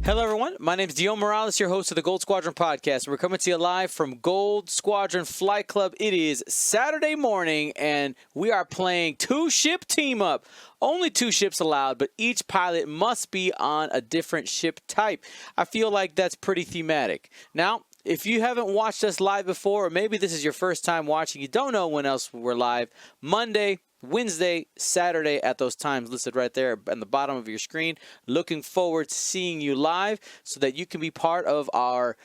Hello, everyone. My name is Dion Morales, your host of the Gold Squadron podcast. We're coming to you live from Gold Squadron Flight Club. It is Saturday morning, and we are playing two-ship team-up. Only 2 ships allowed, but each pilot must be on a different ship type. I feel like that's pretty thematic. Now, if you haven't watched us live before, or maybe this is your first time watching, you don't know when else we're live, Monday, Wednesday, Saturday at those times listed right there on the bottom of your screen. Looking forward to seeing you live so that you can be part of our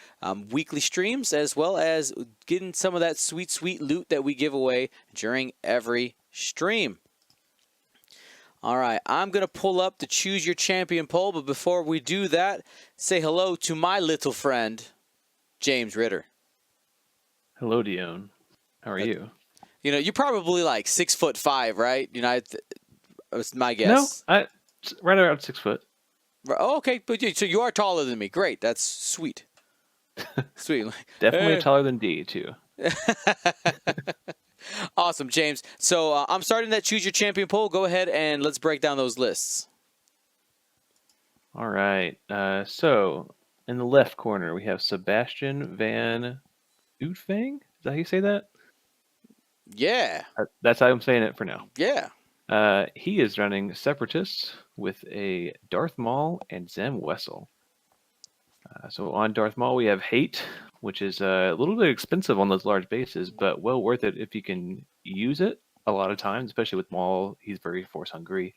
weekly streams, as well as getting some of that sweet, sweet loot that we give away during every stream. All right, I'm going to pull up the Choose Your Champion poll, but before we do that, say hello to my little friend, James Ritter. Hello, Dion. How are you? You know, you're probably like 6'5", right? You know, it's my guess. No, right around 6 foot. Oh, okay, but so you are taller than me. Great, that's sweet. Sweet. Definitely taller than D too. Awesome, James. So I'm starting that Choose Your Champion poll. Go ahead and let's break down those lists. All right. So in the left corner we have Sebastian van Utfange. Is that how you say that? Yeah. That's how I'm saying it for now. Yeah. He is running Separatists with a Darth Maul and Zem Wessel. So on Darth Maul we have Hate, which is a little bit expensive on those large bases, but well worth it if you can use it a lot of times, especially with Maul. He's very force hungry.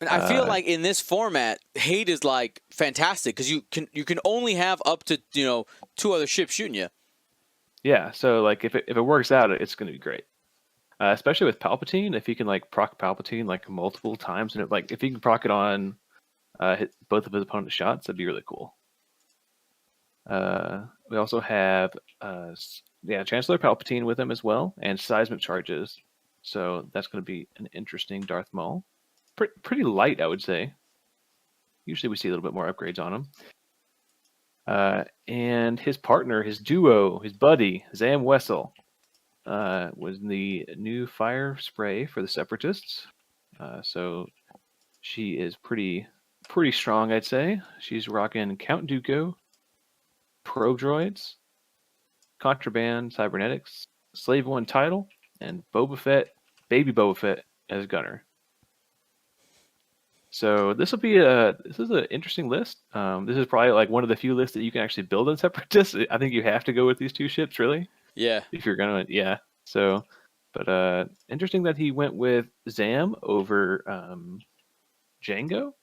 And I feel like in this format, Hate is like fantastic because you can only have up to 2 other ships shooting you. Yeah, so like if it works out, it's going to be great. Especially with Palpatine, if you can like proc Palpatine like multiple times, and if you can proc it on hit both of his opponent's shots, that'd be really cool. We also have Chancellor Palpatine with him as well, and seismic charges. So that's going to be an interesting Darth Maul. Pretty light, I would say. Usually we see a little bit more upgrades on him. And his partner, his duo, his buddy, Zam Wessel, was the new fire spray for the Separatists. So she is pretty strong, I'd say. She's rocking Count Dooku, Pro Droids, Contraband, Cybernetics, Slave One title, and Boba Fett, baby Boba Fett as gunner. So this is an interesting list. This is probably like one of the few lists that you can actually build on Separatists. I think you have to go with these 2 ships, really. Yeah. If you're gonna, yeah. So, but interesting that he went with Zam over Django.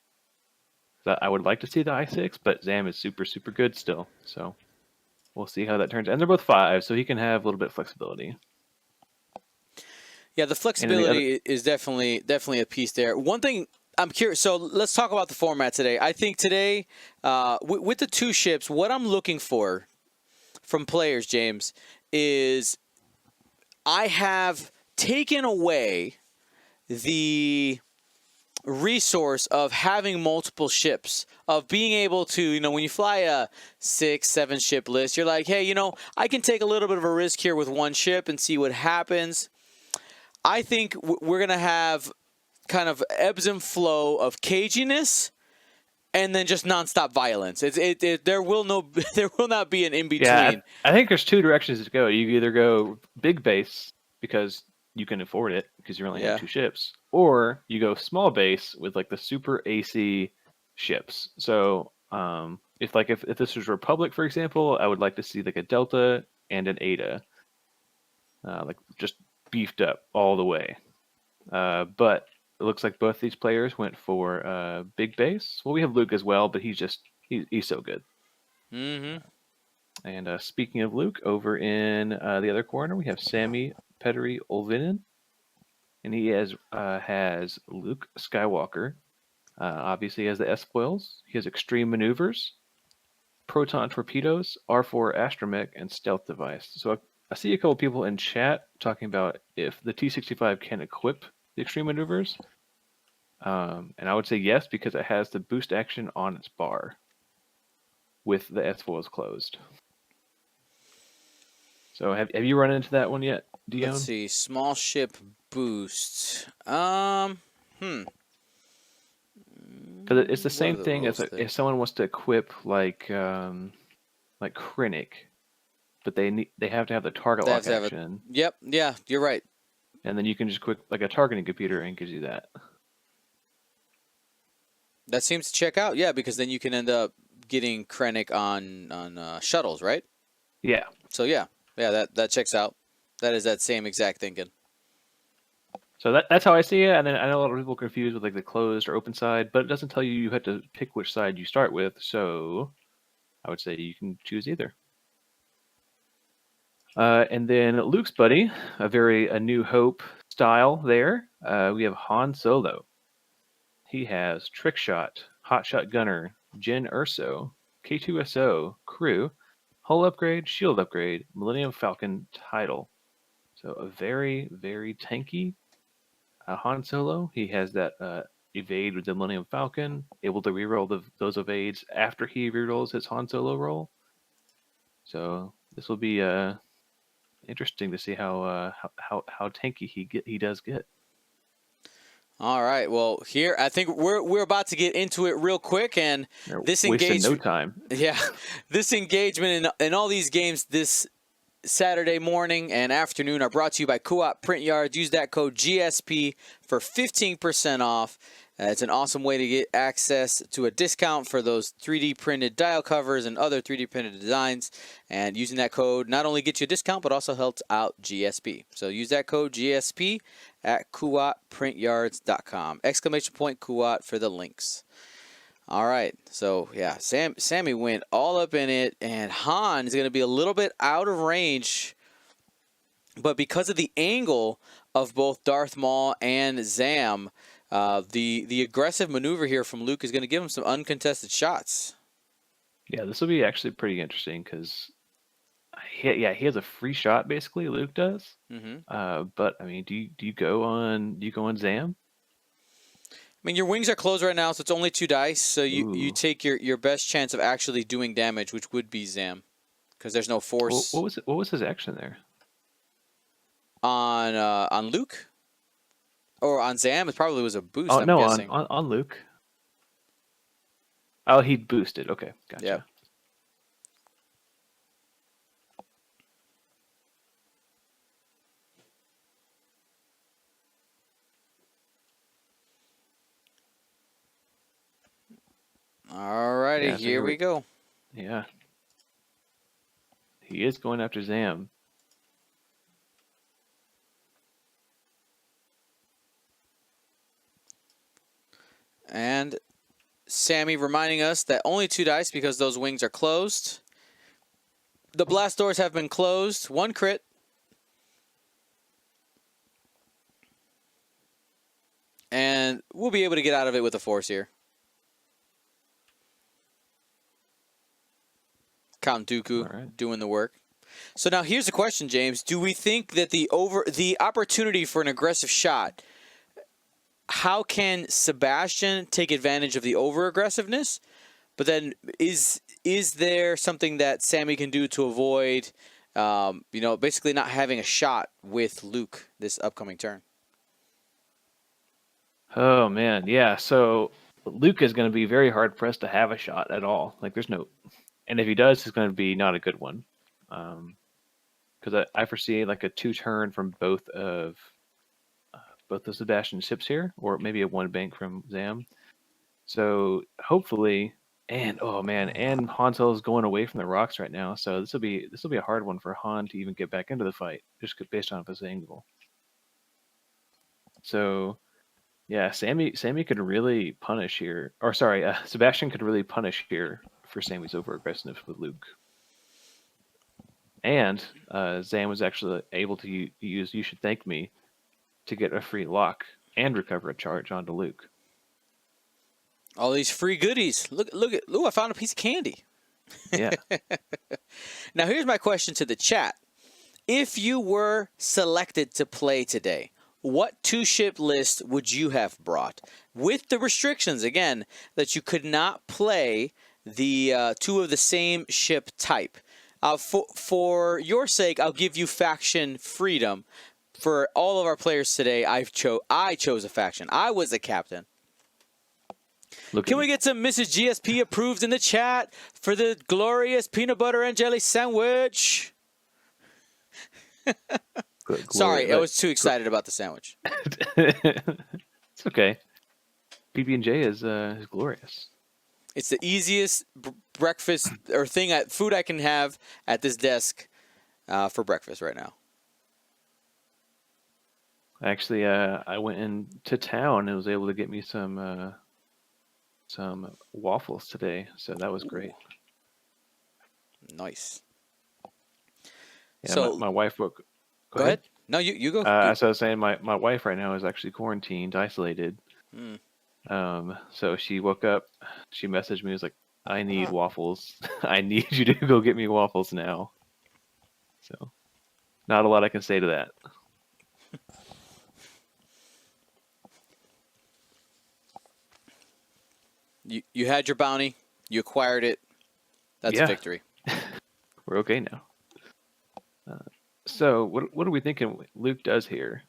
I would like to see the I6, but Zam is super good still. So we'll see how that turns. And they're both 5, so he can have a little bit of flexibility. Yeah, the flexibility is definitely a piece there. One thing I'm curious. So let's talk about the format today. I think today, with the 2 ships, what I'm looking for from players, James, is I have taken away the resource of having multiple ships, of being able to, when you fly a 6-7 ship list, you're like, hey, I can take a little bit of a risk here with 1 ship and see what happens. I think we're going to have kind of ebbs and flow of caginess and then just nonstop violence. There will not be an in-between. Yeah, I think there's 2 directions to go. You either go big base because you can afford it because you're only have 2 ships, or you go small base with like the super AC ships. So if this was Republic, for example, I would like to see like a Delta and an Ada, like just beefed up all the way. But it looks like both these players went for big base. Well, we have Luke as well, but he's so good. Mm-hmm. And speaking of Luke, over in the other corner, we have Sami, Pretteri, Ulvinen. And he has Luke Skywalker. Obviously, he has the S-foils. He has extreme maneuvers, proton torpedoes, R4 astromech, and stealth device. So I see a couple people in chat talking about if the T-65 can equip the extreme maneuvers. And I would say yes, because it has the boost action on its bar with the S-foils closed. So have you run into that one yet, Dion? Let's see. Small ship boost. Because it's the same thing as if someone wants to equip like Krennic, but they have to have the target lock action. Yep. Yeah, you're right. And then you can just equip like a targeting computer and gives you that. That seems to check out, yeah, because then you can end up getting Krennic on shuttles, right? Yeah. So yeah, that checks out. That is that same exact thinking. So that's how I see it. And then I know a lot of people are confused with like the closed or open side, but it doesn't tell you have to pick which side you start with. So I would say you can choose either. And then Luke's buddy, a New Hope style there. We have Han Solo. He has Trick Shot, Hot Shot Gunner, Jyn Erso, K2SO, Crew, Hull Upgrade, Shield Upgrade, Millennium Falcon title. So a very, very tanky Han Solo. He has that evade with the Millennium Falcon, able to reroll those evades after he rerolls his Han Solo roll. So this will be interesting to see how tanky he does get. All right. Well, here I think we're about to get into it real quick, and this engagement. No time. Yeah, this engagement in all these games this Saturday morning and afternoon are brought to you by Co-op Print Yards. Use that code GSP for 15% off. It's an awesome way to get access to a discount for those 3D printed dial covers and other 3D printed designs. And using that code not only gets you a discount, but also helps out GSP. So use that code GSP at coopprintyards.com. Exclamation point Co-op for the links. All right, so yeah, Sami went all up in it, and Han is going to be a little bit out of range, but because of the angle of both Darth Maul and Zam, the aggressive maneuver here from Luke is going to give him some uncontested shots. Yeah, this will be actually pretty interesting because he has a free shot basically. Luke does, but I mean, do you go on Zam? I mean, your wings are closed right now, so it's only 2 dice. So you take your best chance of actually doing damage, which would be Zam, because there's no force. What was his action there? On Luke, or on Zam? It probably was a boost. Oh, I'm no, guessing. on Luke. Oh, he boosted. Okay, gotcha. Yeah. Alrighty, here we go. Yeah. He is going after Zam. And Sami reminding us that only 2 dice because those wings are closed. The blast doors have been closed. 1 crit. And we'll be able to get out of it with a force here. Count Dooku doing the work. So now here's the question, James. Do we think that the opportunity for an aggressive shot, how can Sebastian take advantage of the over-aggressiveness? But then is there something that Sami can do to avoid, basically not having a shot with Luke this upcoming turn? Oh, man. Yeah, so Luke is going to be very hard-pressed to have a shot at all. Like, there's no... And if he does, it's going to be not a good one. Because I foresee like a 2-turn from both of the Sebastian ships here, or maybe a 1 bank from Zam. So hopefully, and Han Solo's going away from the rocks right now. So this will be a hard one for Han to even get back into the fight, just based on his angle. So yeah, Sami could really punish here, or sorry, Sebastian could really punish here for Sami's over-aggressiveness with Luke. And Zam was actually able to use You Should Thank Me to get a free lock and recover a charge onto Luke. All these free goodies. Look, I found a piece of candy. Yeah. Now here's my question to the chat. If you were selected to play today, what 2-ship list would you have brought? With the restrictions, again, that you could not play the 2 of the same ship type. For your sake, I'll give you faction freedom. For all of our players today, I chose a faction. I was the captain. Can we get some Mrs. GSP approved in the chat for the glorious peanut butter and jelly sandwich? Sorry, I was too excited about the sandwich. It's okay. PB&J is glorious. It's the easiest breakfast or food I can have at this desk for breakfast right now. Actually, I went into town and was able to get me some waffles today, so that was great. Nice. Yeah, so my wife woke. Go ahead. No, you go. As I was saying, my wife right now is actually quarantined, isolated. So she woke up, she messaged me, was like, I need waffles. I need you to go get me waffles now. So, not a lot I can say to that. You had your bounty. You acquired it. That's a victory. We're okay now. So, what are we thinking Luke does here?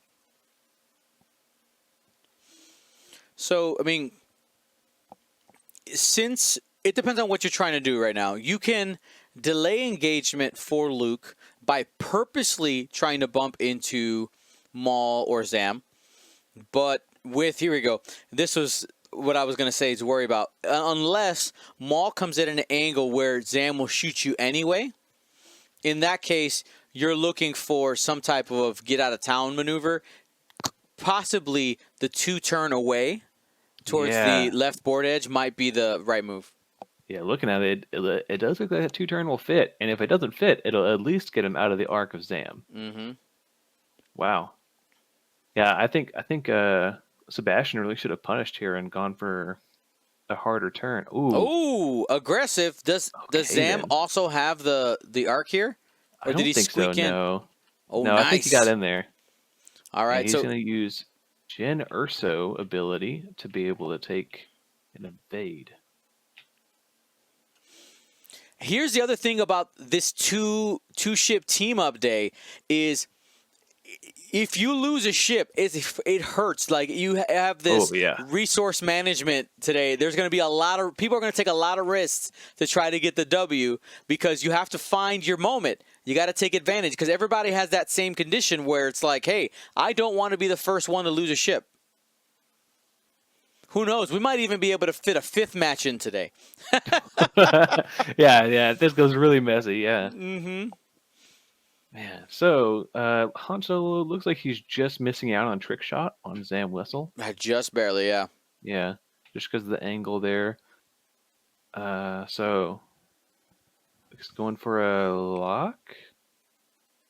So, I mean, since it depends on what you're trying to do right now, you can delay engagement for Luke by purposely trying to bump into Maul or Zam. But here we go. This was what I was going to say to worry about. Unless Maul comes in an angle where Zam will shoot you anyway. In that case, you're looking for some type of get-out-of-town maneuver. Possibly the 2-turn away towards the left board edge might be the right move. Yeah, looking at it, it does look like a 2-turn will fit. And if it doesn't fit, it'll at least get him out of the arc of Zam. Mm-hmm. Wow. Yeah, I think Sebastian really should have punished here and gone for a harder turn. Ooh, aggressive. Does Zam also have the arc here? Or did he squeak in? No. Oh, no, nice. I think he got in there. All right, he's going to use Jyn Erso ability to be able to take an evade. Here's the other thing about this two-ship team-up day is if you lose a ship, it hurts. Like, you have this resource management today. There's going to be a lot of people are going to take a lot of risks to try to get the W because you have to find your moment. You got to take advantage because everybody has that same condition where it's like, hey, I don't want to be the first one to lose a ship. Who knows? We might even be able to fit a 5th match in today. Yeah. This goes really messy. Yeah. Mm-hmm. Man, so Han Solo looks like he's just missing out on trick shot on Zam Wessel. Just barely, yeah. Yeah, just because of the angle there. So he's going for a lock.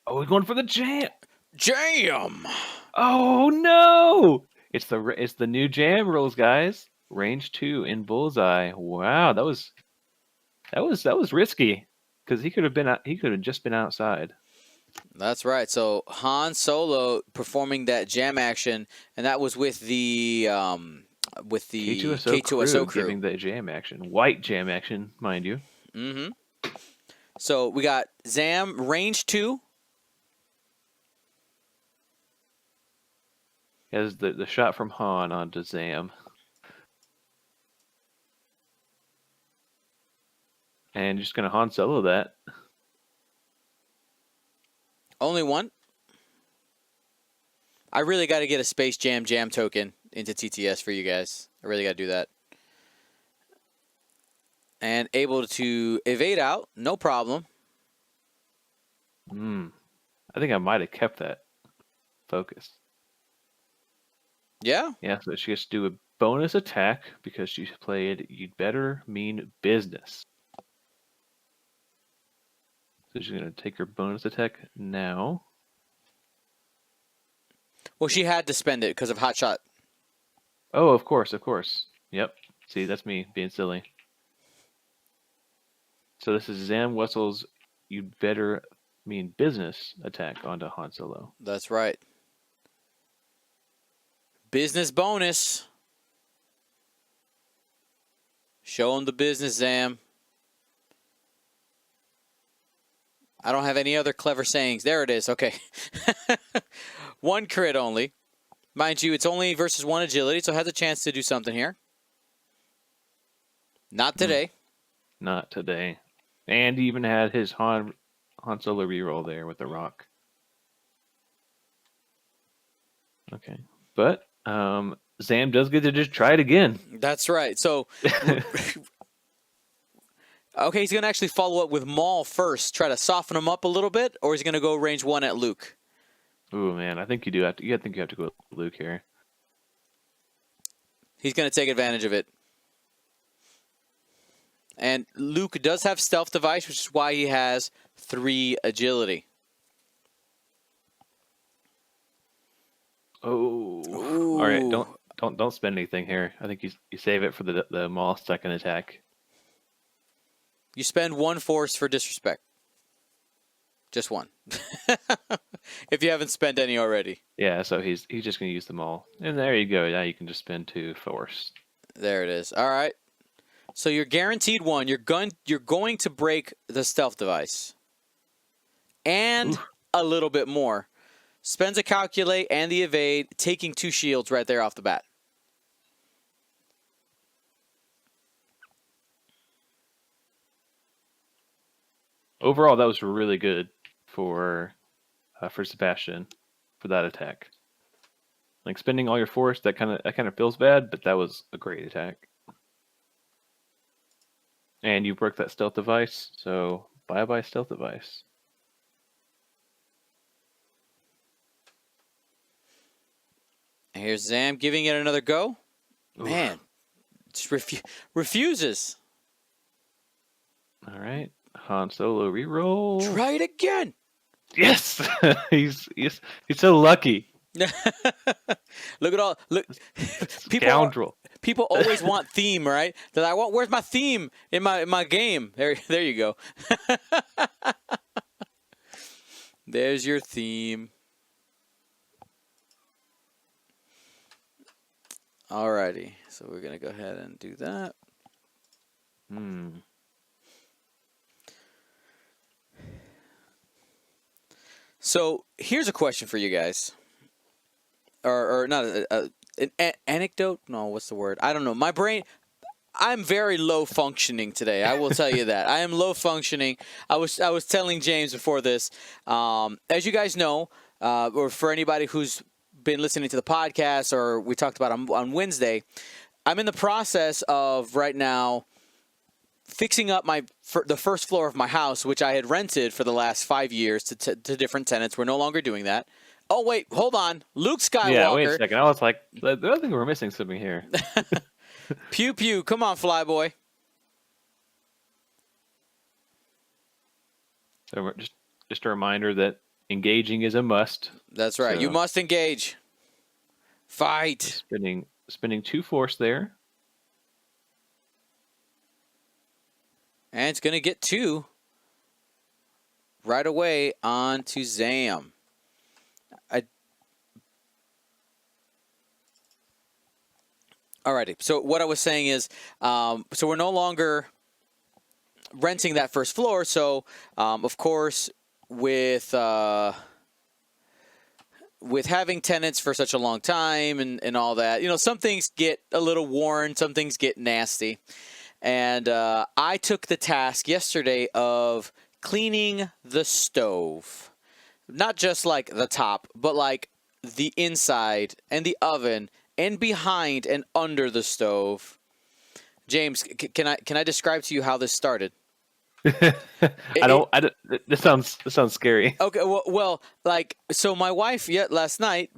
Oh, he's going for the jam. Jam! Oh no! It's the new jam rules, guys. Range 2 in bullseye. Wow, that was risky because he could have just been outside. That's right. So Han Solo performing that jam action, and that was with the K2SO crew giving the jam action, white jam action, mind you. Mm-hmm. So we got Zam range 2. Has the shot from Han onto Zam, and just gonna Han Solo that. Only one. I really got to get a Space Jam token into TTS for you guys. I really got to do that. And able to evade out, no problem. I think I might have kept that focus. Yeah? Yeah, so she has to do a bonus attack because she played You'd Better Mean Business. So she's going to take her bonus attack now. Well, she had to spend it because of Hot Shot. Oh, of course. Yep. See, that's me being silly. So this is Zam Wessel's You'd Better Mean Business attack onto Han Solo. That's right. Business bonus. Show him the business, Zam. I don't have any other clever sayings. There it is. Okay. 1 crit only. Mind you, it's only versus 1 agility, so it has a chance to do something here. Not today. Not today. And he even had his Han Solo reroll there with the rock. Okay. But Zam does get to just try it again. That's right. So, okay, he's going to actually follow up with Maul first, try to soften him up a little bit, or is he going to go range 1 at Luke? Ooh, man, I think you have to go with Luke here. He's going to take advantage of it. And Luke does have stealth device, which is why he has 3 agility. Oh. Ooh. All right, don't spend anything here. I think you save it for the Maul second attack. You spend 1 force for disrespect. Just 1. If you haven't spent any already. Yeah, so he's just going to use them all. And there you go. Now you can just spend 2 force. There it is. All right. So you're guaranteed 1. You're going to break the stealth device. And a little bit more. Spends a calculate and the evade, taking 2 shields right there off the bat. Overall, that was really good for Sebastian for that attack. Like spending all your force, that kind of feels bad, but that was a great attack. And you broke that stealth device, so bye stealth device. Here's Zam giving it another go. Oof. Man, just refuses. All right, Han Solo reroll. Try it again. Yes, he's so lucky. Look at all Scoundrel. People always want theme, right? They're like, where's my theme in my game? There you go. There's your theme. Alrighty, so we're gonna go ahead and do that. So here's a question for you guys, or not an anecdote. No, what's the word? I don't know. My brain. I'm very low functioning today. I will tell you that. I am low functioning. I was telling James before this. As you guys know, or for anybody who's been listening to the podcast, or we talked about on Wednesday, I'm in the process of right now fixing up the first floor of my house, which I had rented for the last 5 years to different tenants. We're no longer doing that. Oh wait, hold on, Luke Skywalker. Yeah, wait a second. I was like, I think we're missing something here. Pew pew, come on, Flyboy. So just a reminder that engaging is a must. That's right. So you must engage. Fight. Spending 2 force there. And it's going to get 2 right away onto Zam. Alrighty. So what I was saying is, so we're no longer renting that first floor. So, of course, with having tenants for such a long time and all that, some things get a little worn, some things get nasty. And I took the task yesterday of cleaning the stove. Not just like the top, but like the inside and the oven and behind and under the stove. James, can I describe to you how this started? This sounds scary. Okay, well, like, so my wife last night,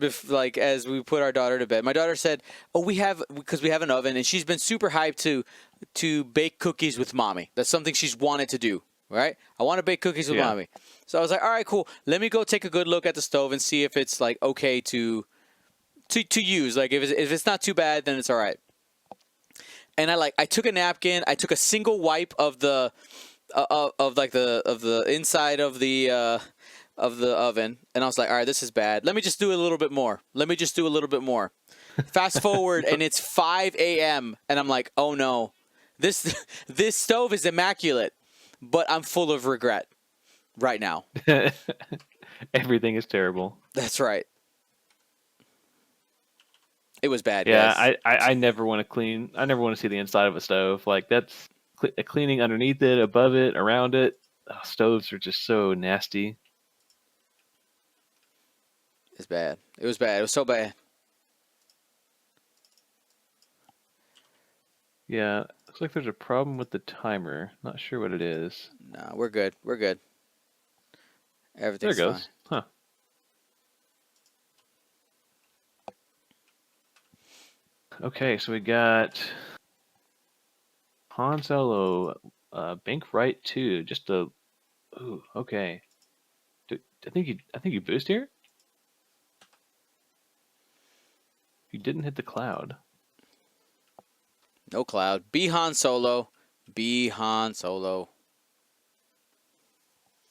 as we put our daughter to bed, my daughter said, because we have an oven, and she's been super hyped to bake cookies with mommy. That's something she's wanted to do, right? I want to bake cookies with mommy. So I was like, all right, cool. Let me go take a good look at the stove and see if it's like okay to use. Like if it's not too bad, then it's all right. And I took a napkin, I took a single wipe of the inside of the oven, and I was like, all right, this is bad. Let me just do a little bit more. Fast forward, and it's 5 a.m. and I'm like, oh no, this stove is immaculate, but I'm full of regret. right now. Everything is terrible. That's right. It was bad. Yeah, guys. I never want to clean. I never want to see the inside of a stove. Like that's cleaning underneath it, above it, around it. Oh, stoves are just so nasty. It's bad. It was bad. It was so bad. Yeah, looks like there's a problem with the timer. Not sure what it is. No, we're good. We're good. Everything's there it goes. fine. Huh. Okay, so we got Han Solo, bank right 2. Just a. Ooh, okay. I think you boost here. You didn't hit the cloud. No cloud. Be Han Solo. Be Han Solo.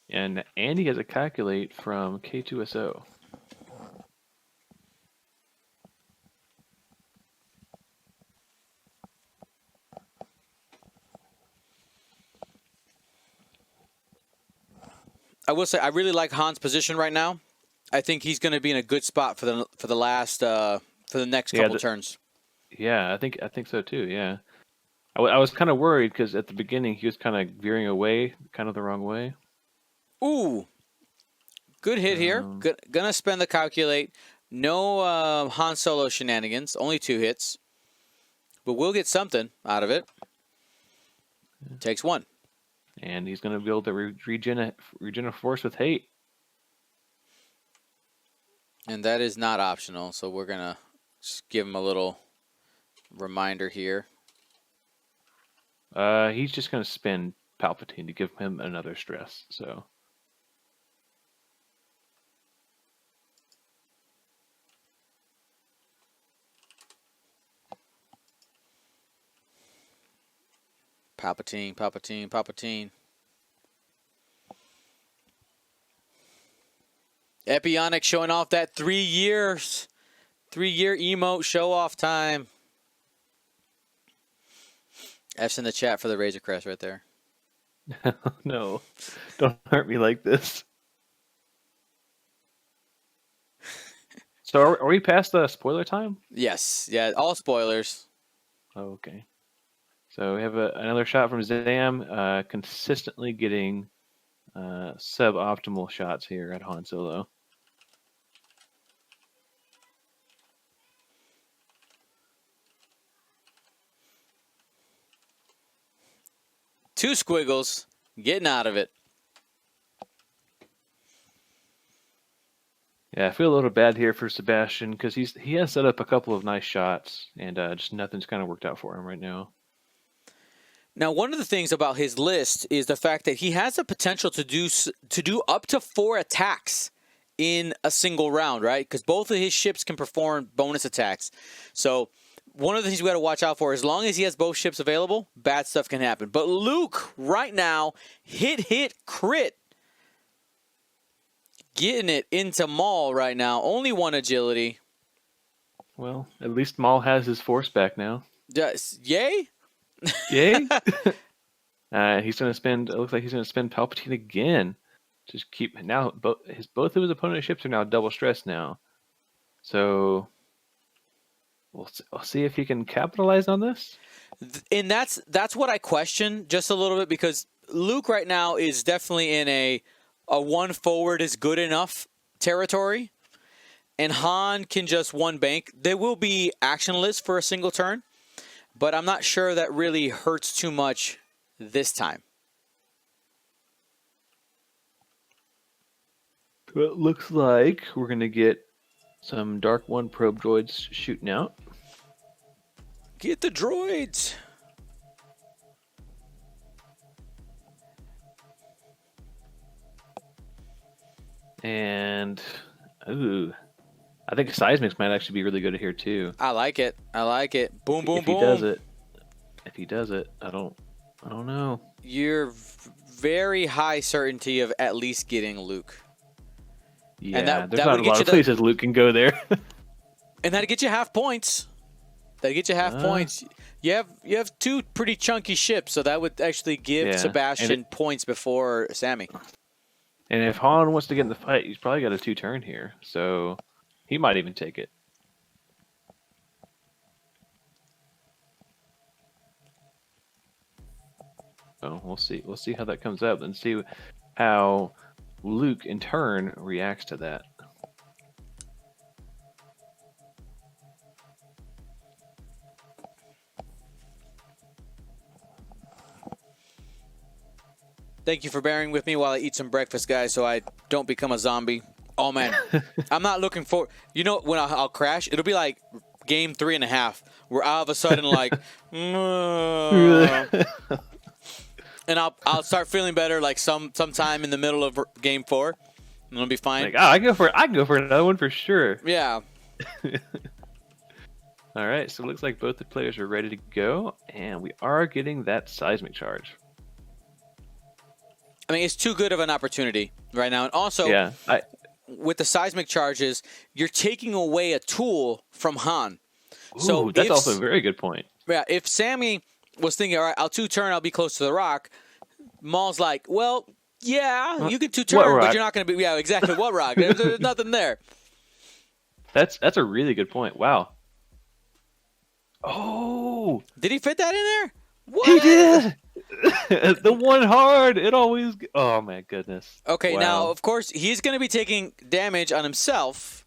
And Andy has a calculate from K2SO. I will say I really like Han's position right now. I think he's going to be in a good spot for the next couple turns. Yeah, I think so too. Yeah, I was kind of worried because at the beginning he was kind of veering away, kind of the wrong way. Ooh, good hit here. Gonna spend the calculate. No Han Solo shenanigans. Only 2 hits, but we'll get something out of it. Takes 1. And he's gonna be able to regen a force with hate. And that is not optional, so we're gonna just give him a little reminder here. He's just gonna spin Palpatine to give him another stress. So. Palpatine, Palpatine, Palpatine. Epionic showing off that 3 years. 3-year emote show off time. F's in the chat for the Razor Crest right there. No, don't hurt me like this. So are we past the spoiler time? Yes. Yeah, all spoilers. Oh, okay. So we have another shot from Zam, consistently getting suboptimal shots here at Han Solo. Two squiggles, getting out of it. Yeah, I feel a little bad here for Sebastian because he has set up a couple of nice shots, and just nothing's kind of worked out for him right now. Now, one of the things about his list is the fact that he has the potential to do up to 4 attacks in a single round, right? Because both of his ships can perform bonus attacks. So one of the things we got to watch out for, as long as he has both ships available, bad stuff can happen. But Luke, right now, hit, crit. Getting it into Maul right now. Only 1 agility. Well, at least Maul has his force back now. Yay? Yay! He's gonna spend. It looks like he's gonna spend Palpatine again. Just keep now. Both of his opponent's ships are now double stressed now. So we'll see if he can capitalize on this. And that's what I question just a little bit, because Luke right now is definitely in a 1 forward is good enough territory, and Han can just 1 bank. There will be actionless for a single turn, but I'm not sure that really hurts too much this time. Well, it looks like we're going to get some Dark 1 probe droids shooting out. Get the droids! And, ooh, I think Seismic might actually be really good here too. I like it. I like it. Boom, boom, if boom. If he does it, I don't know. You're very high certainty of at least getting Luke. Yeah, and there's not a lot of places Luke can go there. And that'll get you half points. That'll get you half points. You have 2 pretty chunky ships, so that would actually give Sebastian points before Sami. And if Han wants to get in the fight, he's probably got a 2-turn here, so he might even take it. So we'll see. We'll see how that comes up and see how Luke in turn reacts to that. Thank you for bearing with me while I eat some breakfast, guys, so I don't become a zombie. Oh, man. I'm not looking for... You know, when I'll crash, it'll be like game 3.5, where all of a sudden, like... and I'll start feeling better like sometime in the middle of game 4, and it'll be fine. Like, I can go for another one for sure. Yeah. All right, so it looks like both the players are ready to go, and we are getting that seismic charge. I mean, it's too good of an opportunity right now. And also, with the seismic charges, you're taking away a tool from Han. Ooh, so that's also a very good point. Yeah, if Sami was thinking, all right, I'll 2-turn, I'll be close to the rock, Maul's like, well, yeah, you can 2-turn, but you're not going to be, yeah, exactly, what rock? There's nothing there. That's a really good point. Wow. Oh! Did he fit that in there? What? He did! The one hard, it always... Oh, my goodness. Okay, wow. Now, of course, he's going to be taking damage on himself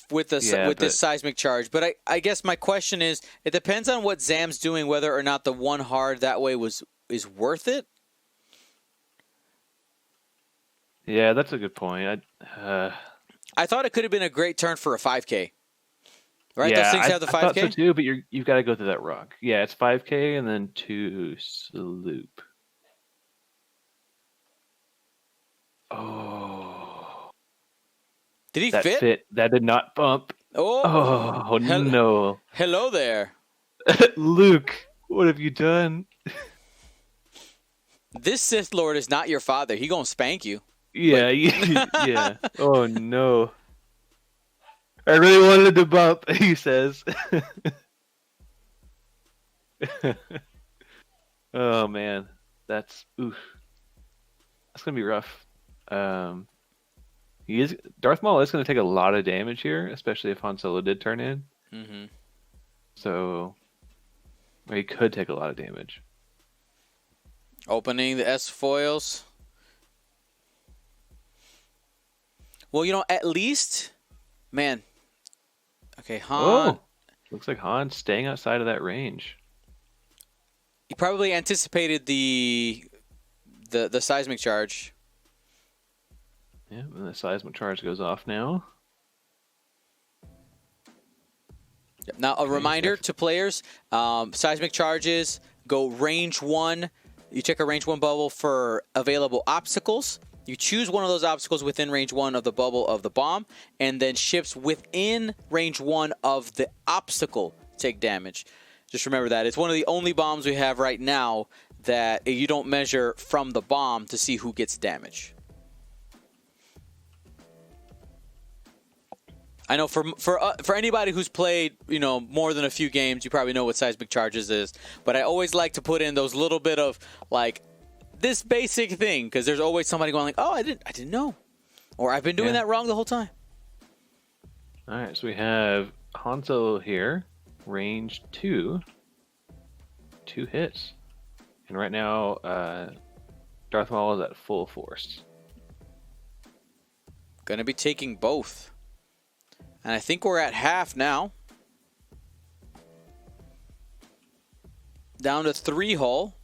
with this seismic charge. But I guess my question is, it depends on what Zam's doing, whether or not the one hard that way is worth it. Yeah, that's a good point. I thought it could have been a great turn for a 5K. Right? Yeah, those things have the 5K? I thought so too, but you've got to go through that rock. Yeah, it's 5K and then 2 sloop. Oh. Did he fit? That did not bump. Oh no. Hello there. Luke, what have you done? This Sith Lord is not your father. He gonna spank you. Yeah, yeah. Oh no. I really wanted to bump, he says. Oh man, that's gonna be rough. Darth Maul is gonna take a lot of damage here, especially if Han Solo did turn in. Mm-hmm. So he could take a lot of damage. Opening the S foils. Well, at least, man. Okay, Han. Oh, looks like Han's staying outside of that range. He probably anticipated the seismic charge. Yeah, and the seismic charge goes off now. Now, a reminder to players, seismic charges go range 1. You check a range 1 bubble for available obstacles. You choose one of those obstacles within range 1 of the bubble of the bomb, and then ships within range 1 of the obstacle take damage. Just remember that. It's one of the only bombs we have right now that you don't measure from the bomb to see who gets damage. I know for anybody who's played, more than a few games, you probably know what seismic charges is. But I always like to put in those little bit of, like, this basic thing, because there's always somebody going like, oh, I didn't know. Or I've been doing that wrong the whole time. All right, so we have Han Solo here, range 2. 2 hits. And right now, Darth Maul is at full force. Gonna be taking both. And I think we're at half now. Down to 3 hull.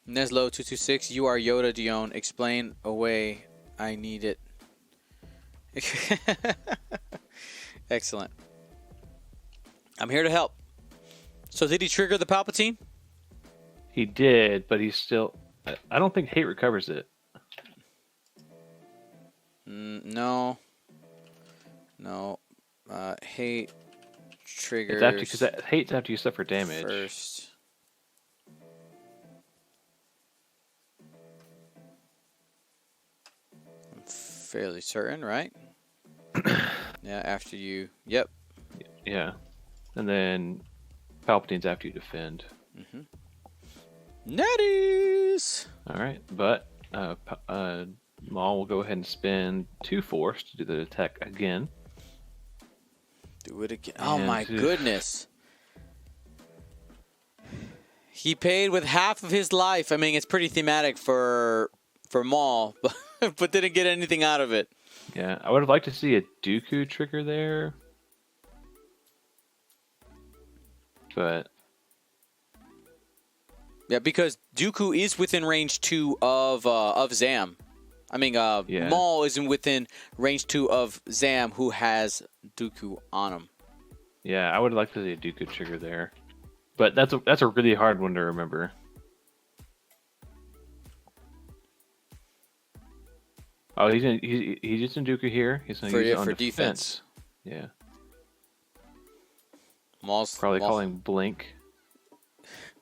Neslo 226, you are Yoda Dion. Explain away. I need it. Excellent. I'm here to help. So did he trigger the Palpatine? He did, but he's still... I don't think hate recovers it. No. No. Hate triggers... It's after, because hate's after you suffer damage. First. fairly certain, right? Yeah, after you... Yep. Yeah. And then Palpatine's after you defend. Netties! All right, but Maul will go ahead and spend 2 force to do the attack again. Do it again. Oh my goodness. He paid with half of his life. I mean, it's pretty thematic for Maul, but didn't get anything out of it. Yeah, I would have liked to see a Dooku trigger there. But yeah, because Dooku is within range 2 of Zam. I mean, Maul isn't within range 2 of Zam, who has Dooku on him. Yeah, I would like to see a Dooku trigger there. But that's a really hard one to remember. Oh, he's just in Dooku here. He's going to use it on defense. Yeah. Maul's probably calling blink.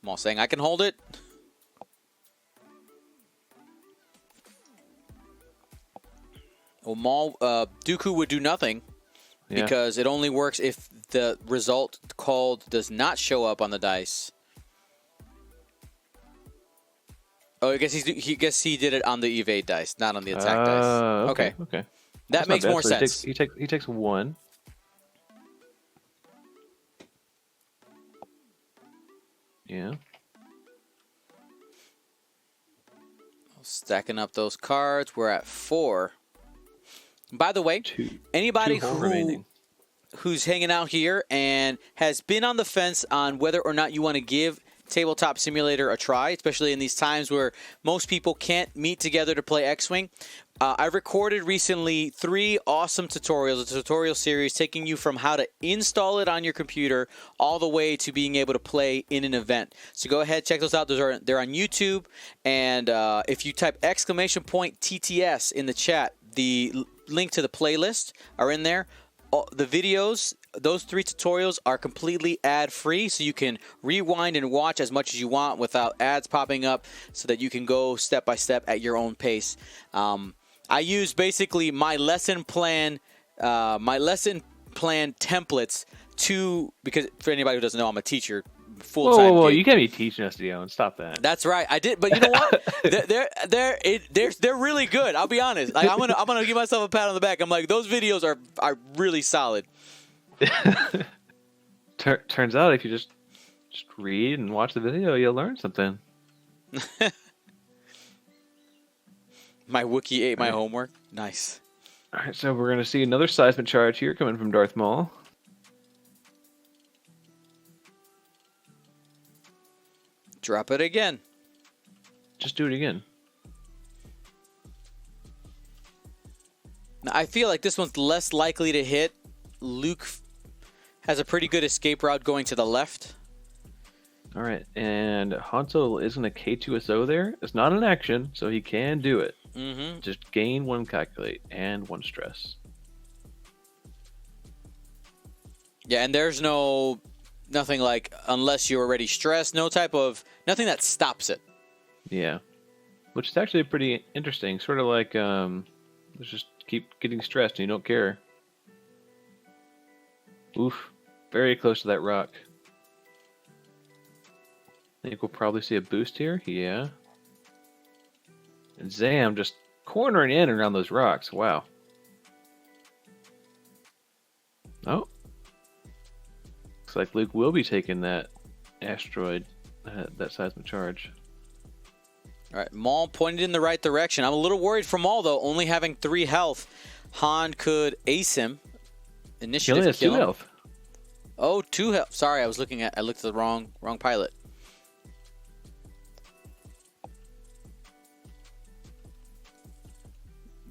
Maul saying, I can hold it. Well, Dooku would do nothing because it only works if the result called does not show up on the dice. Oh, I guess he did it on the evade dice, not on the attack dice. Okay. That That's makes more sense. He takes 1. Yeah. Stacking up those cards. We're at 4. By the way, anybody who's hanging out here and has been on the fence on whether or not you want to give Tabletop Simulator a try, especially in these times where most people can't meet together to play X-Wing, I recorded recently 3 awesome tutorials, a tutorial series taking you from how to install it on your computer all the way to being able to play in an event. So go ahead, check those out. They're on YouTube, and if you type !TTS in the chat, the link to the playlist are in there. The videos, those 3 tutorials are completely ad-free, so you can rewind and watch as much as you want without ads popping up so that you can go step by step at your own pace. I use basically my lesson plan templates because for anybody who doesn't know, I'm a teacher. Full-time Whoa, gig. you can't be teaching us, Dion. Stop that. That's right. I did, but you know what? they're really good. I'll be honest. Like I'm gonna give myself a pat on the back. I'm like, those videos are really solid. Turns out if you just read and watch the video, you'll learn something. My Wookiee ate my homework. Nice. All right, so we're gonna see another seismic charge here coming from Darth Maul. Drop it again. Just do it again. Now, I feel like this one's less likely to hit. Luke has a pretty good escape route going to the left. All right, and Han Solo isn't a K2SO there. It's not an action, so he can do it. Mm-hmm. Just gain 1 calculate and 1 stress. Yeah, and there's nothing like, unless you're already stressed, nothing that stops it. Yeah, which is actually pretty interesting. Sort of like, let's just keep getting stressed and you don't care. Oof, very close to that rock. I think we'll probably see a boost here. Yeah. And Zam just cornering in around those rocks. Wow. Oh. Looks like Luke will be taking that asteroid, that seismic charge. All right, Maul pointed in the right direction. I'm a little worried for Maul, though, only having 3 health. Han could ace him. Initiative He only has 2 health. Oh, 2 health. Sorry, I looked at the wrong pilot.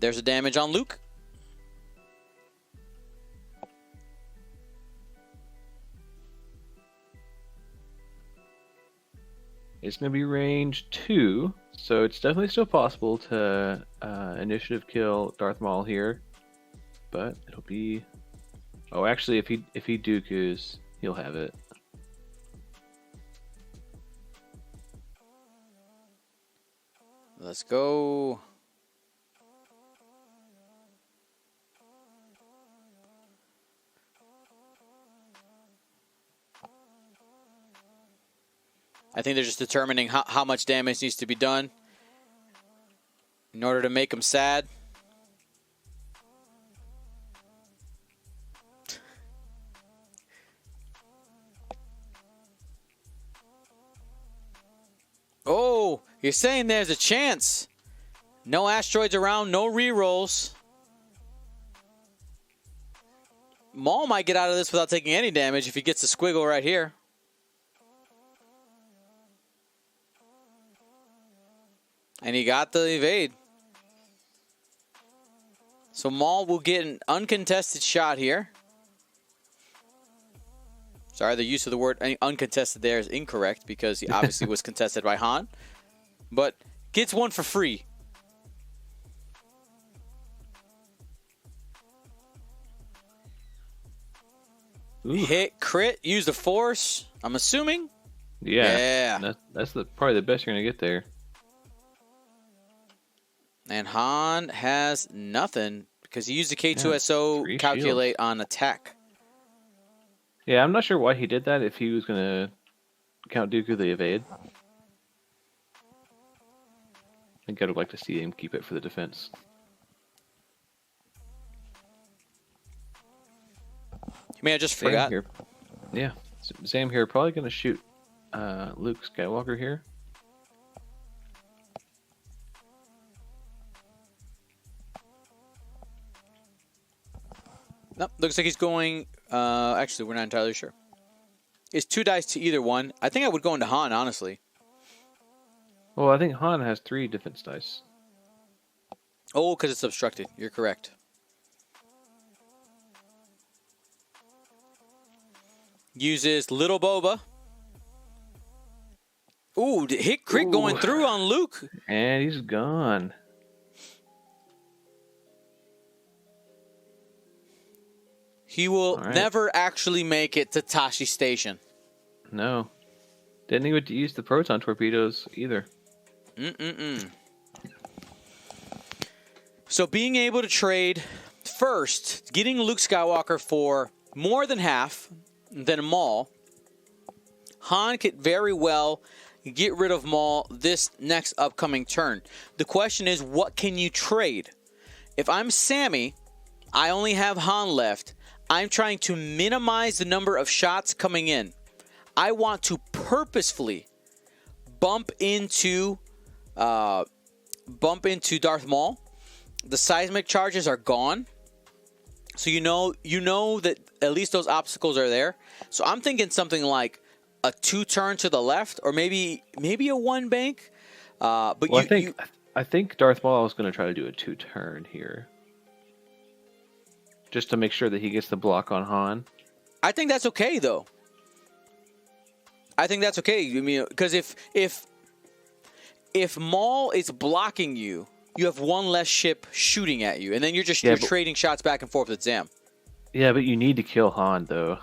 There's a damage on Luke. It's going to be range 2, so it's definitely still possible to initiative kill Darth Maul here, but it'll be... Oh, actually, if he Dooku's, he'll have it. Let's go. I think they're just determining how much damage needs to be done in order to make him sad. Oh, you're saying there's a chance. No asteroids around, no rerolls. Maul might get out of this without taking any damage if he gets the squiggle right here. And he got the evade. So Maul will get an uncontested shot here. Sorry, the use of the word uncontested there is incorrect because he obviously was contested by Han. But gets one for free. Ooh. Hit, crit, use the force, I'm assuming. Yeah. That's probably the best you're going to get there. And Han has nothing because he used the K2SO calculate on attack. Yeah, I'm not sure why he did that if he was going to Count Dooku the evade. I think I'd like to see him keep it for the defense. You may have just forgot. Here. Yeah, Zam here probably going to shoot Luke Skywalker here. Nope, looks like he's going... actually, we're not entirely sure. It's 2 dice to either one. I think I would go into Han, honestly. Well, I think Han has 3 defense dice. Oh, because it's obstructed. You're correct. Uses Little Boba. Ooh, hit crit going through on Luke. And he's gone. He will never actually make it to Tashi Station. No. Didn't even use the proton torpedoes either. So being able to trade first, getting Luke Skywalker for more than half than Maul, Han could very well get rid of Maul this next upcoming turn. The question is, what can you trade? If I'm Sami, I only have Han left. I'm trying to minimize the number of shots coming in. I want to purposefully bump into Darth Maul. The seismic charges are gone, so you know that at least those obstacles are there. So I'm thinking something like a 2-turn to the left, or maybe a 1 bank. But well, I think Darth Maul is going to try to do a 2-turn here. Just to make sure that he gets the block on Han. I think that's okay, though. I think that's okay. I mean, because if Maul is blocking you, you have 1 less ship shooting at you, and then you're trading shots back and forth with Zam. Yeah, but you need to kill Han, though.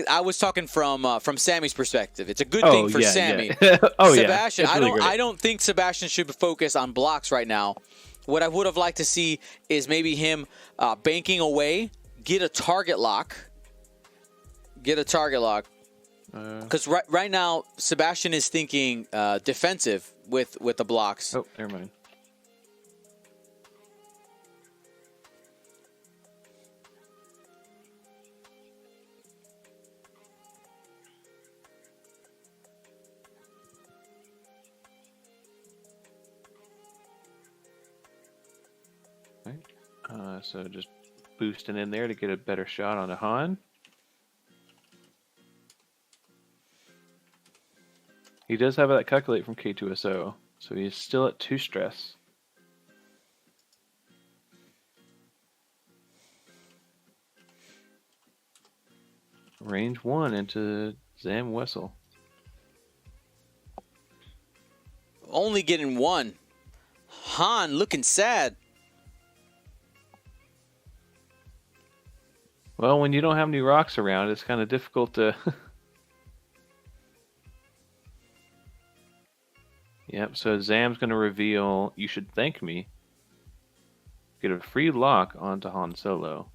I was talking from Sammy's perspective. It's a good thing for Sami. Yeah. Sebastian, really I don't think Sebastian should focus on blocks right now. What I would have liked to see is maybe him banking away, get a target lock. Because right now, Sebastian is thinking defensive with the blocks. Oh, never mind. So just boosting in there to get a better shot on the Han. He does have that calculate from K2SO, so he's still at 2 stress. Range 1 into Zam Wessel. Only getting 1. Han looking sad. Well, when you don't have any rocks around, it's kind of difficult to... Yep, so Zam's going to reveal, you should thank me. Get a free lock onto Han Solo.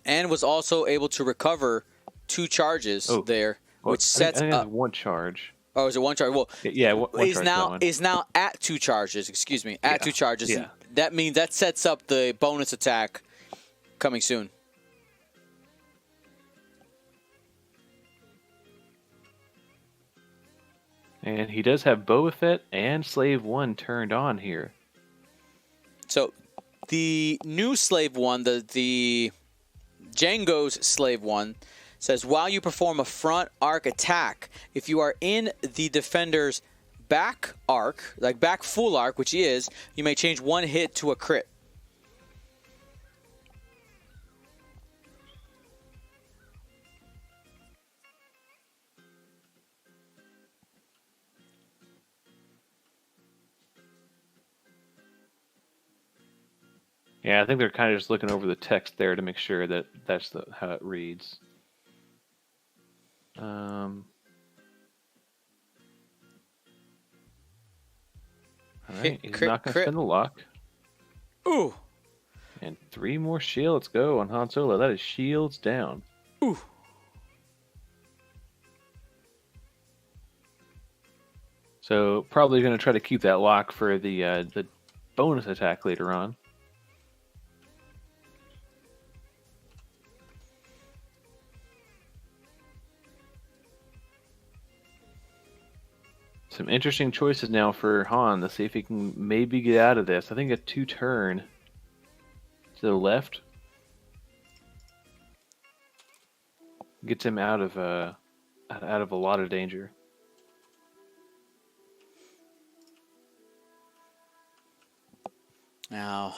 and was also able to recover 2 charges there, which sets I think up 1 charge. Oh, is it 1 charge? Well, yeah, one charge. Is now at 2 charges. Excuse me, at 2 charges. Yeah. That means that sets up the bonus attack coming soon. And he does have Boba Fett and Slave 1 turned on here. So the new Slave 1, the Django's Slave 1, says while you perform a front arc attack, if you are in the defender's back arc, like back full arc, which he is, you may change 1 hit to a crit. Yeah, I think they're kind of just looking over the text there to make sure that that's how it reads. All right, he's not going to spend the lock. Ooh. And 3 more shields go on Han Solo. That is shields down. Ooh. So probably going to try to keep that lock for the bonus attack later on. Some interesting choices now for Han. Let's see if he can maybe get out of this. I think a 2-turn to the left gets him out of a lot of danger. Now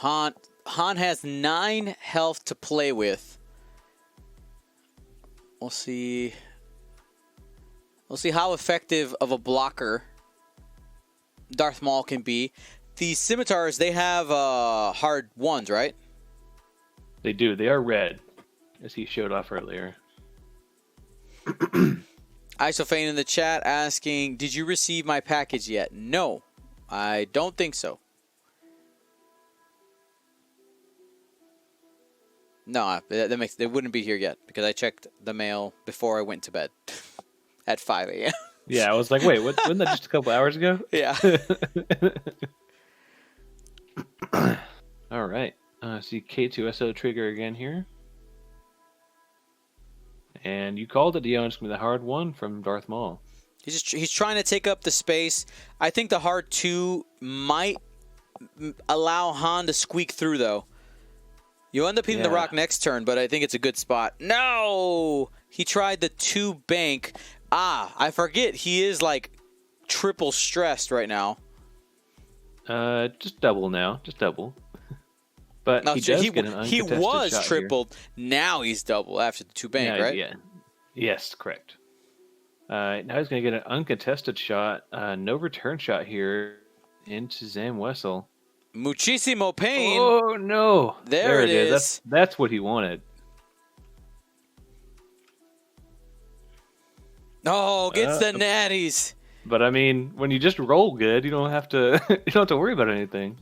Han has 9 health to play with. We'll see. We'll see how effective of a blocker Darth Maul can be. The scimitars, they have hard 1s, right? They do. They are red, as he showed off earlier. Isofane in the chat asking, did you receive my package yet? No, I don't think so. No, it wouldn't be here yet because I checked the mail before I went to bed at 5 a.m. Yeah, I was like, wait, wasn't that just a couple hours ago? Yeah. All right. See K2SO trigger again here. And you called it, Dion. It's going to be the hard 1 from Darth Maul. He's trying to take up the space. I think the hard 2 might allow Han to squeak through, though. You end up hitting the rock next turn, but I think it's a good spot. No! He tried the 2 bank. I forget. He is like triple stressed right now. Just double now. Just double. But no, he was tripled. Here. Now he's double after the 2 bank, right? Yeah. Yes, correct. Now he's going to get an uncontested shot. No return shot here into Zam Wessel. Muchísimo pain. Oh, no. There it is. That's what he wanted. Oh, gets the natties. But I mean, when you just roll good, you don't have to worry about anything.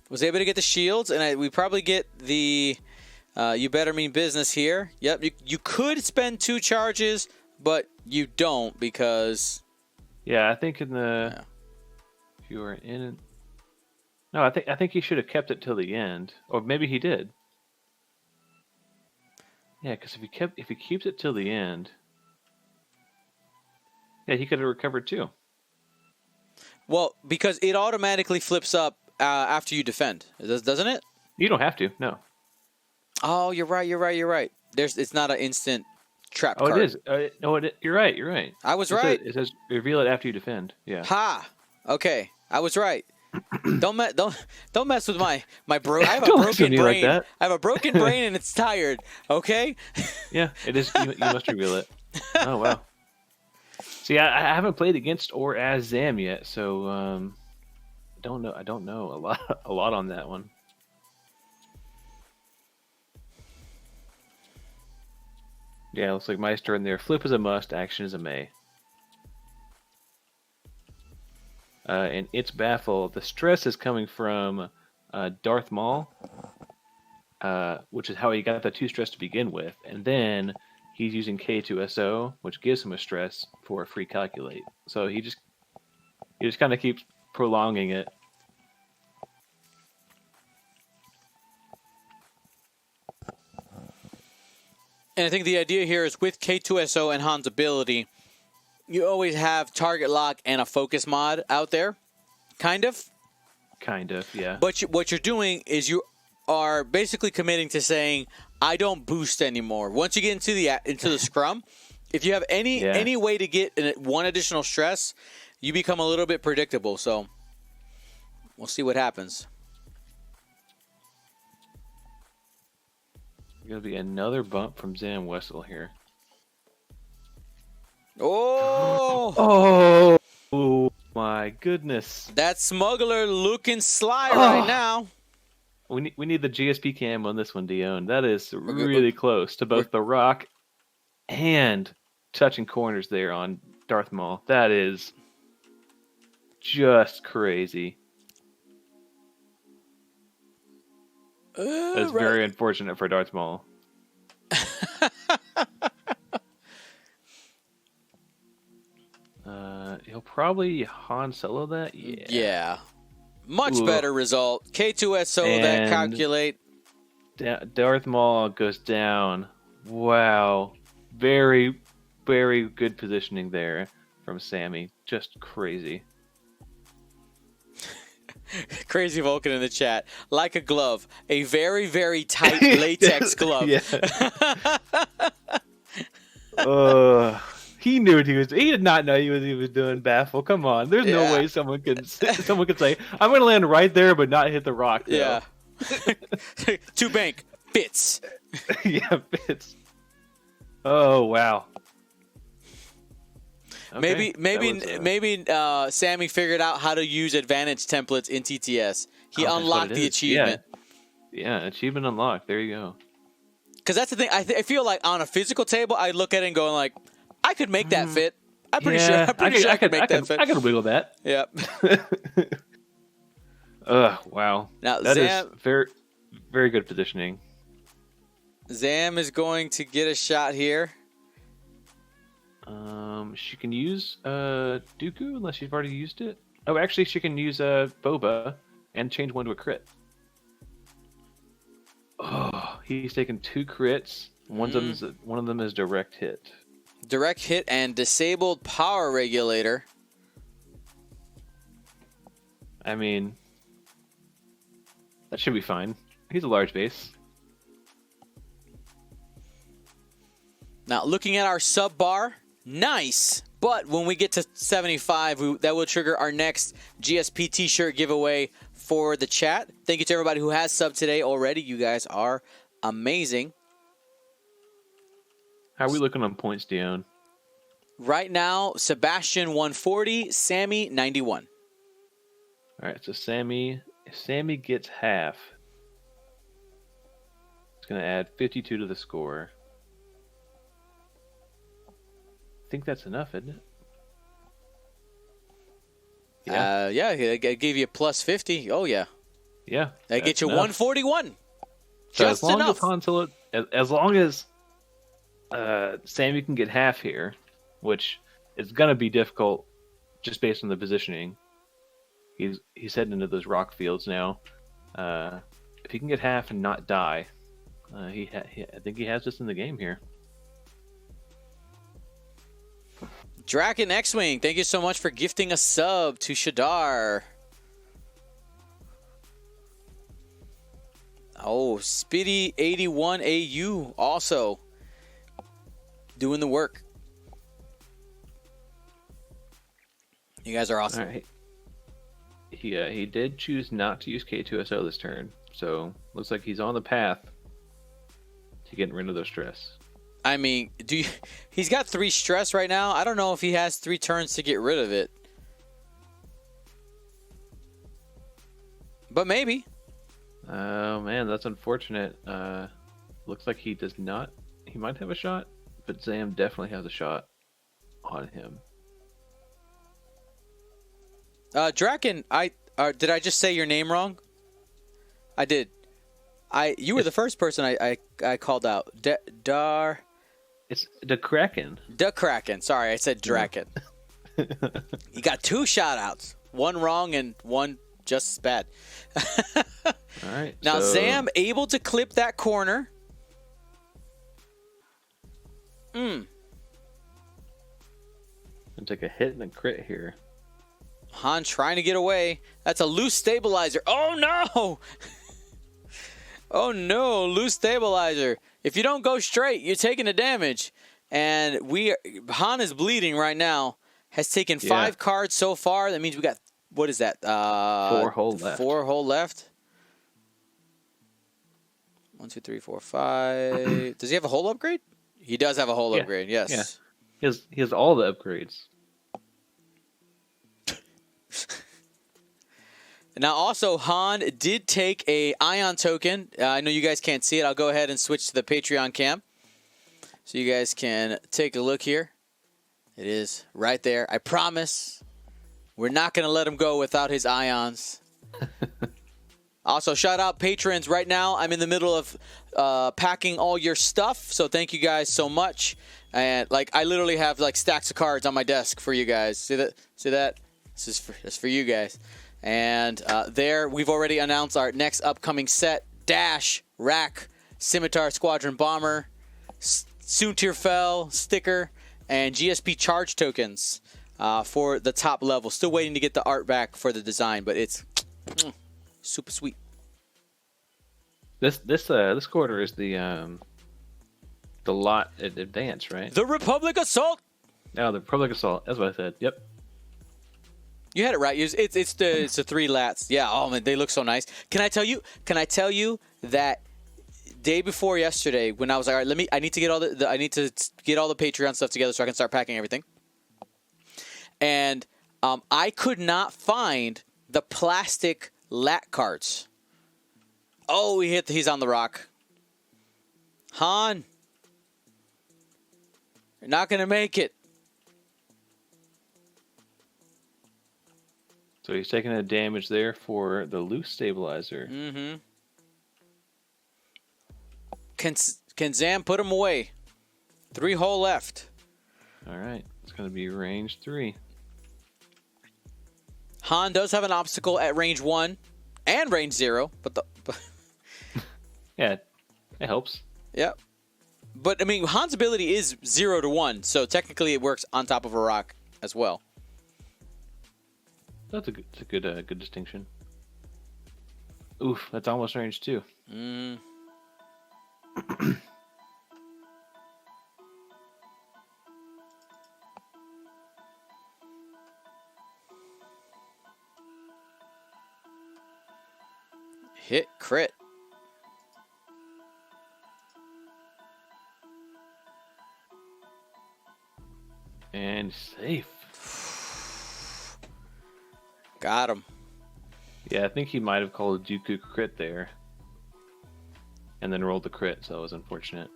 Was able to get the shields, and we probably get the you better mean business here. Yep, you could spend 2 charges, but you don't because. Yeah, I think in the if you were in it. No, I think he should have kept it till the end, or maybe he did. Yeah, because if he keeps it till the end, yeah, he could have recovered too. Well, because it automatically flips up after you defend, doesn't it? You don't have to. No. Oh, you're right. It's not an instant trap card. Oh, it is. You're right. I was right. It says reveal it after you defend. Yeah. Ha. Okay, I was right. Don't mess with my I have a broken brain. Like that. I have a broken brain and it's tired. Okay. Yeah, it is. You must reveal it. Oh wow. See, I haven't played against or as Zam yet, so I don't know a lot on that one. Yeah, looks like Meister in there. Flip is a must. Action is a may. And it's baffled. The stress is coming from Darth Maul. which is how he got the 2 stress to begin with. And then he's using K2SO, which gives him a stress for a free calculate. So he just kind of keeps prolonging it. And I think the idea here is with K2SO and Han's ability, you always have target lock and a focus mod out there, kind of. Kind of, yeah. But what you're doing is you are basically committing to saying, I don't boost anymore. Once you get into the scrum, if you have any way to get one additional stress, you become a little bit predictable. So we'll see what happens. Going to be another bump from Zam Wessel here. Oh my goodness! That smuggler looking sly right now. We need the GSP cam on this one, Dion. That is really close to both the rock and touching corners there on Darth Maul. That is just crazy. That's very unfortunate for Darth Maul. He'll probably Han Solo that. Yeah. Much better result. K2SO that calculate. Darth Maul goes down. Wow. Very, very good positioning there from Sami. Just crazy. Crazy Vulcan in the chat. Like a glove. A very, very tight latex glove. He knew what he was. He did not know what he was doing. Baffle. Come on. There's no way someone could say, "I'm going to land right there, but not hit the rock." Though. Yeah. To bank fits. Yeah, fits. Oh wow. Okay. Maybe Sami figured out how to use advantage templates in TTS. He unlocked the achievement. Yeah, achievement unlocked. There you go. Because that's the thing. I feel like on a physical table, I look at it and go like, I could make that fit. I'm pretty sure I could make that fit. I could wiggle that. Yep. Wow. Now that is very, very good positioning. Zam is going to get a shot here. She can use Dooku unless she's already used it. Oh, actually, she can use Boba and change one to a crit. Oh, he's taken 2 crits. One of them is direct hit. Direct hit and disabled power regulator. I mean, that should be fine. He's a large base. Now, looking at our sub bar, nice. But when we get to 75, that will trigger our next GSP t-shirt giveaway for the chat. Thank you to everybody who has subbed today already. You guys are amazing. How are we looking on points, Dion? Right now, Sebastian 140, Sami 91. All right, so Sami gets half. It's going to add 52 to the score. I think that's enough, isn't it? Yeah, I gave you a plus 50. Oh, yeah. Yeah. That gets you enough. 141. So just enough. As long as Sami can get half here, which is going to be difficult just based on the positioning. He's heading into those rock fields now. If he can get half and not die, I think he has this in the game here. Draken X-Wing, thank you so much for gifting a sub to Shadar. Oh, Spitty81AU also doing the work. You guys are awesome. All right. He did choose not to use K2SO this turn, so looks like he's on the path to getting rid of those stress. I mean, he's got 3 stress right now. I don't know if he has 3 turns to get rid of it. But maybe. Oh, man, that's unfortunate. Looks like he does not. He might have a shot, but Zam definitely has a shot on him. Draken, did I just say your name wrong? I did. You were the first person I called out. It's the Kraken. The Kraken. Sorry, I said Draken. You got 2 shout-outs. 1 wrong and 1 just as bad. All right. Now, Zam able to clip that corner. Gonna take a hit and a crit here. Han trying to get away. That's a loose stabilizer. Oh, no! Oh, no. Loose stabilizer. If you don't go straight, you're taking the damage. And Han is bleeding right now. Has taken 5 cards so far. That means we got, what is that? 4 whole left. 4 whole left. 1, 2, 3, 4, 5. Does he have a whole upgrade? He does have a whole upgrade, yes. Yeah. He has all the upgrades. Now, also, Han did take a Ion token. I know you guys can't see it. I'll go ahead and switch to the Patreon cam so you guys can take a look here. It is right there. I promise we're not going to let him go without his Ions. Also, shout out patrons right now. I'm in the middle of packing all your stuff, so thank you guys so much. And I literally have stacks of cards on my desk for you guys. See that? See that? This is for you guys. And there, we've already announced our next upcoming set: Dash, Rack, Scimitar, Squadron Bomber, Soontir Fell sticker, and GSP charge tokens for the top level. Still waiting to get the art back for the design, but it's super sweet. This quarter is the lot at Advance, right? The Republic Assault. No, the Republic Assault. That's what I said. Yep. You had it right. It's the 3 lats. Yeah. Oh man, they look so nice. Can I tell you that day before yesterday when I was like, all right, I need to get all the Patreon stuff together so I can start packing everything. And I could not find the plastic lat cards. Oh, he's on the rock. Han, you're not gonna make it. So he's taking a damage there for the loose stabilizer. Mm-hmm. Can Zam put him away? 3 whole left. All right. It's going to be range 3. Han does have an obstacle at range 1 and range 0, but yeah, it helps. Yep. But I mean, Han's ability is 0 to 1, so technically it works on top of a rock as well. That's a good distinction. Oof, that's almost range 2. Hit crit. And safe. Got him. Yeah, I think he might have called a Dooku crit there. And then rolled the crit, so it was unfortunate.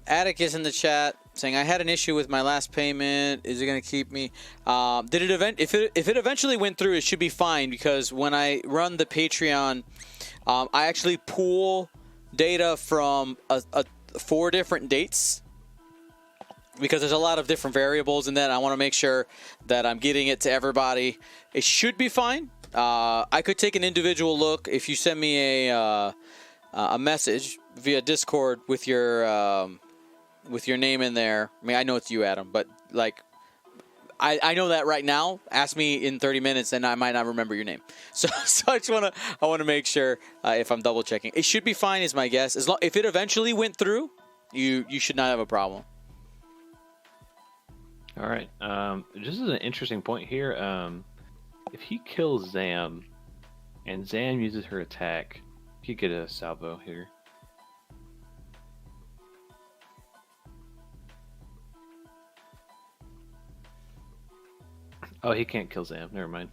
Attic is in the chat saying, I had an issue with my last payment. Is it going to keep me? If it eventually went through, it should be fine, because when I run the Patreon, I actually pool data from 4 different dates, because there's a lot of different variables in that. I want to make sure that I'm getting it to everybody. It should be fine. I could take an individual look if you send me a message via Discord with your name in there. I mean, I know it's you, Adam, but I know that right now. Ask me in 30 minutes, and I might not remember your name. So I just want to make sure if I'm double checking. It should be fine, is my guess. If it eventually went through, you should not have a problem. All right. This is an interesting point here. If he kills Zam, and Zam uses her attack, he could get a salvo here. Oh, he can't kill Zam. Never mind.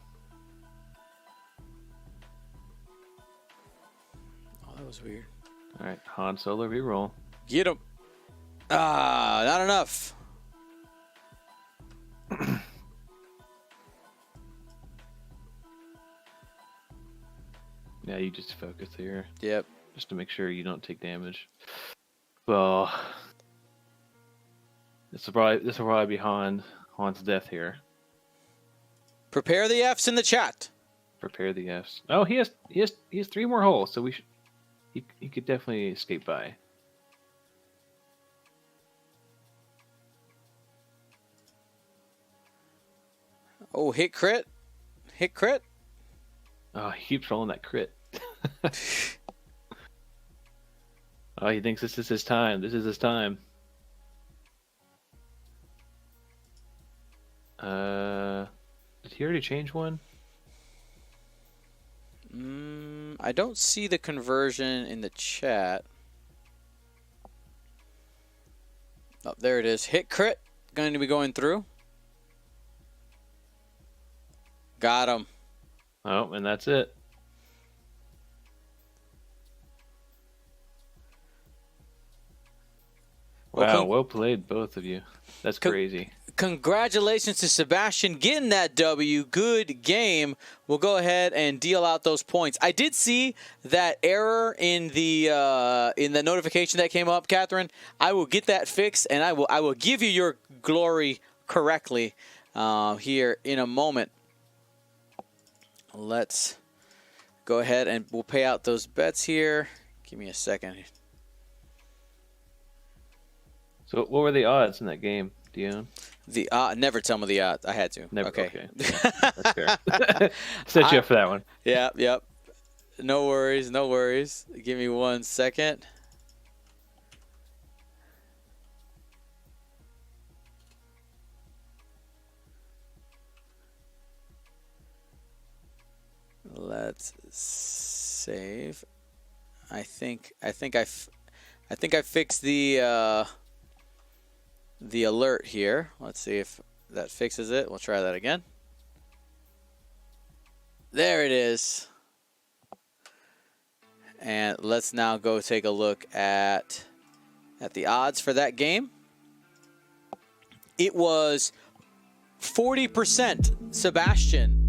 Oh, that was weird. All right, Han Solo reroll. Get him. Not enough. Yeah, you just focus here. Yep. Just to make sure you don't take damage. Well, this will probably be Han's death here. Prepare the Fs in the chat. Prepare the Fs. Oh, he has 3 more holes, so he could definitely escape by. Oh, hit crit. Hit crit. Oh, he keeps rolling that crit. Oh, he thinks this is his time. This is his time. Did he already change one? I don't see the conversion in the chat. Oh, there it is. Hit crit. Going to be going through. Got him. Oh, and that's it. Wow, well played, both of you. That's crazy. Congratulations to Sebastian getting that W. Good game. We'll go ahead and deal out those points. I did see that error in the notification that came up, Catherine. I will get that fixed, and I will give you your glory correctly here in a moment. Let's go ahead and we'll pay out those bets here. Give me a second. So what were the odds in that game, Dion? The never tell me the odds. I had to. Never. Okay. Yeah, that's fair. Set you up for that one. Yeah. Yep. No worries. No worries. Give me 1 second. Let's save. I think I fixed the alert here. Let's see if that fixes it. We'll try that again. There it is. And let's now go take a look at the odds for that game. It was 40% Sebastian.